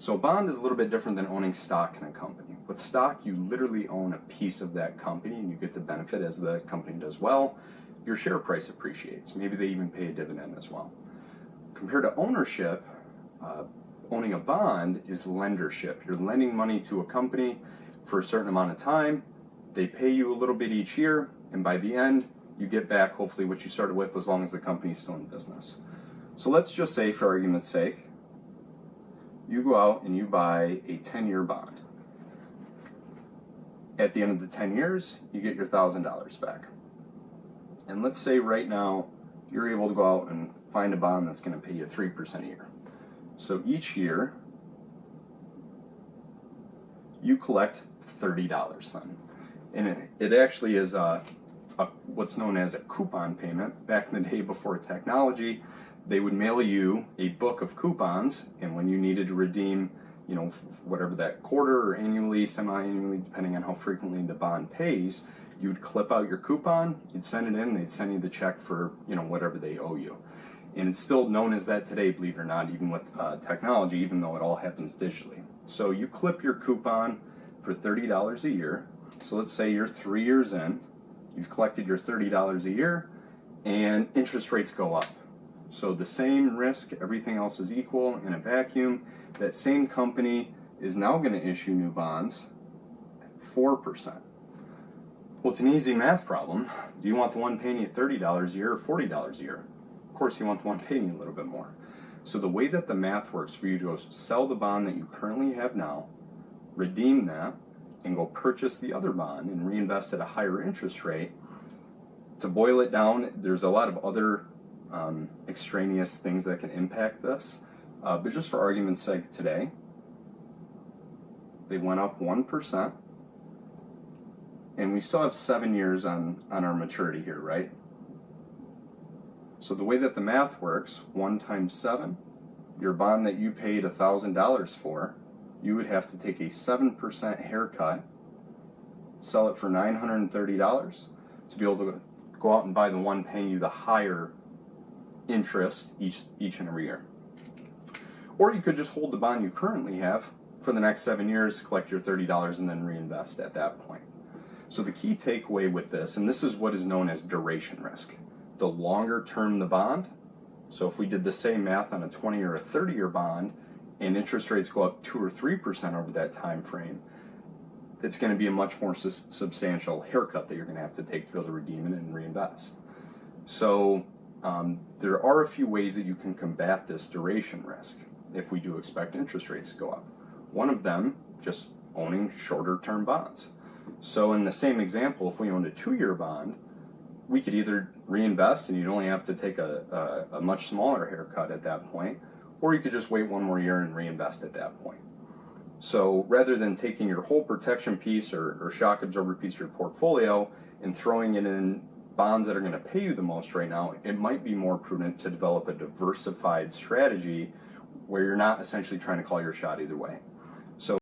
So a bond is a little bit different than owning stock in a company. With stock, you literally own a piece of that company and you get the benefit as the company does well. Your share price appreciates. Maybe they even pay a dividend as well. Compared to ownership, owning a bond is lendership. You're lending money to a company for a certain amount of time. They pay you a little bit each year, and by the end, you get back hopefully what you started with, as long as the company's still in business. So let's just say, for argument's sake, you go out and you buy a 10-year bond. At the end of the 10 years, you get your $1,000 back. And let's say right now, you're able to go out and find a bond that's going to pay you 3% a year. So each year, you collect $30 then. And it actually is what's known as a coupon payment. Back in the day before technology, they would mail you a book of coupons, and when you needed to redeem, whatever that quarter or annually, semi-annually, depending on how frequently the bond pays, you would clip out your coupon, you'd send it in, they'd send you the check for, whatever they owe you. And it's still known as that today, believe it or not, even with technology, even though it all happens digitally. So you clip your coupon for $30 a year. So let's say you're 3 years in, you've collected your $30 a year, and interest rates go up. So the same risk, everything else is equal in a vacuum. That same company is now going to issue new bonds at 4%. Well, it's an easy math problem. Do you want the one paying you $30 a year or $40 a year? Of course, you want the one paying you a little bit more. So the way that the math works for you to go sell the bond that you currently have now, redeem that, and go purchase the other bond and reinvest at a higher interest rate, to boil it down, there's a lot of other extraneous things that can impact this. But just for argument's sake today, they went up 1%, and we still have 7 years on our maturity here, right? So the way that the math works, 1 times 7, your bond that you paid $1,000 for, you would have to take a 7% haircut, sell it for $930 to be able to go out and buy the one paying you the higher interest each and every year. Or you could just hold the bond you currently have for the next 7 years, collect your $30, and then reinvest at that point. So the key takeaway with this, and this is what is known as duration risk. The longer term the bond, so if we did the same math on a 20 or a 30-year bond, and interest rates go up 2 or 3% over that time frame, it's going to be a much more substantial haircut that you're going to have to take to be able to redeem it and reinvest. So there are a few ways that you can combat this duration risk if we do expect interest rates to go up. One of them, just owning shorter term bonds. So in the same example, if we owned a 2-year bond, we could either reinvest and you'd only have to take a much smaller haircut at that point, or you could just wait 1 more year and reinvest at that point. So rather than taking your whole protection piece or shock absorber piece of your portfolio and throwing it in bonds that are going to pay you the most right now, it might be more prudent to develop a diversified strategy where you're not essentially trying to call your shot either way.